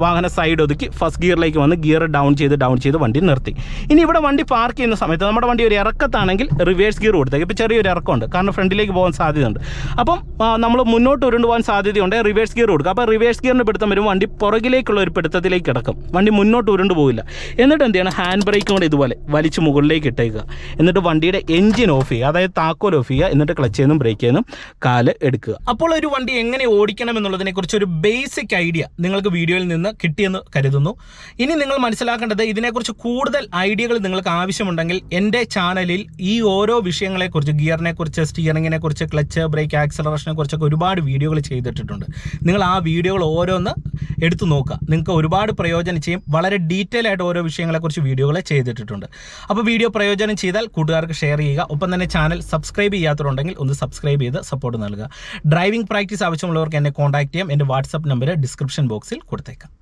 [SPEAKER 2] വാഹനം സൈഡ് ഒതുക്കി ഫസ്റ്റ് ഗിയറിലേക്ക് വന്ന് ഗിയർ ഡൗൺ ചെയ്ത് വണ്ടി നിർത്തി. ഇനി ഇവിടെ വണ്ടി പാർക്ക് ചെയ്യുന്ന സമയത്ത് നമ്മുടെ വണ്ടി ഒരു ഇറക്കത്താണെങ്കിൽ റിവേഴ്സ് ഗിയർ കൊടുത്തേക്ക്. ഇപ്പോൾ ചെറിയൊരു ഇറക്കമുണ്ട്, കാരണം ഫ്രണ്ടിലേക്ക് പോകാൻ സാധ്യതയുണ്ട്. അപ്പം നമ്മൾ മുന്നോട്ട് ഉരുണ്ട് പോകാൻ സാധ്യതയുണ്ട്, റിവേഴ്സ് ഗിയർ കൊടുക്കുക. അപ്പോൾ റിവേഴ്സ് ഗിയറിൻ്റെ പിടുത്തം വരും, വണ്ടി പുറകിലേക്കുള്ള ഒരു പിടുത്തത്തിലേക്ക് കിടക്കും, വണ്ടി മുന്നോട്ട് ഉരുണ്ട് പോകില്ല. എന്നിട്ട് എന്ത് ചെയ്യണം, ഹാൻഡ് ബ്രേക്കും കൂടെ ഇതുപോലെ വലിച്ച് മുകളിലേക്ക് ഇട്ടേക്കുക. എന്നിട്ട് വണ്ടിയുടെ എഞ്ചിൻ ഓഫ് ചെയ്യുക, അതായത് താക്കോൽ ഓഫ് ചെയ്യുക. എന്നിട്ട് ക്ലച്ച് ചെയ്യുന്നു ബ്രേക്ക് ചെയ്യുന്നു കാല് എടുക്കുക. അപ്പോൾ ഒരു വണ്ടി എങ്ങനെ ഓടിക്കണം എന്നുള്ളതിനെക്കുറിച്ച് ഒരു ബേസിക് ഐഡിയ നിങ്ങൾക്ക് വീഡിയോയിൽ നിന്ന് കിട്ടിയെന്ന് കരുതുന്നു. ഇനി നിങ്ങൾ മനസ്സിലാക്കേണ്ടത്, ഇതിനെക്കുറിച്ച് കൂടുതൽ ഐഡിയകൾ നിങ്ങൾക്ക് ആവശ്യമുണ്ടെങ്കിൽ എൻ്റെ ചാനലിൽ ഈ ഓരോ വിഷയങ്ങളെക്കുറിച്ച്, ഗിയറിനെക്കുറിച്ച്, സ്റ്റിയറിങ്ങിനെക്കുറിച്ച്, ക്ലച്ച്, ബ്രേക്ക്, ആക്സലറേഷനെ കുറിച്ചൊക്കെ ഒരുപാട് വീഡിയോകൾ ചെയ്തിട്ടുണ്ട്. നിങ്ങൾ ആ വീഡിയോകൾ ഓരോന്ന് എടുത്തു നോക്കുക, നിങ്ങൾക്ക് ഒരുപാട് പ്രയോജനം ചെയ്യും. വളരെ ഡീറ്റെയിൽ ആയിട്ട് ഓരോ വിഷയങ്ങളെക്കുറിച്ച് വീഡിയോകൾ ചെയ്തിട്ടുണ്ട്. അപ്പോൾ വീഡിയോ പ്രയോജനം ചെയ്താൽ കൂട്ടുകാർക്ക് ഷെയർ ചെയ്യുക. ഒപ്പം തന്നെ ചാനൽ സബ്സ്ക്രൈബ് ചെയ്യാത്തവരുണ്ടെങ്കിൽ ഒന്ന് സബ്സ്ക്രൈബ് ചെയ്ത് സപ്പോർട്ട് നൽകുക. ഡ്രൈവിംഗ് പ്രാക്ടീസ് ആവശ്യമുള്ളവർക്ക് എന്നെ കോൺടാക്ട് ചെയ്യാം. എൻ്റെ വാട്സപ്പ് നമ്പർ ഡിസ്ക്രിപ്ഷൻ ബോക്സിൽ കൊടുത്തേക്കാം.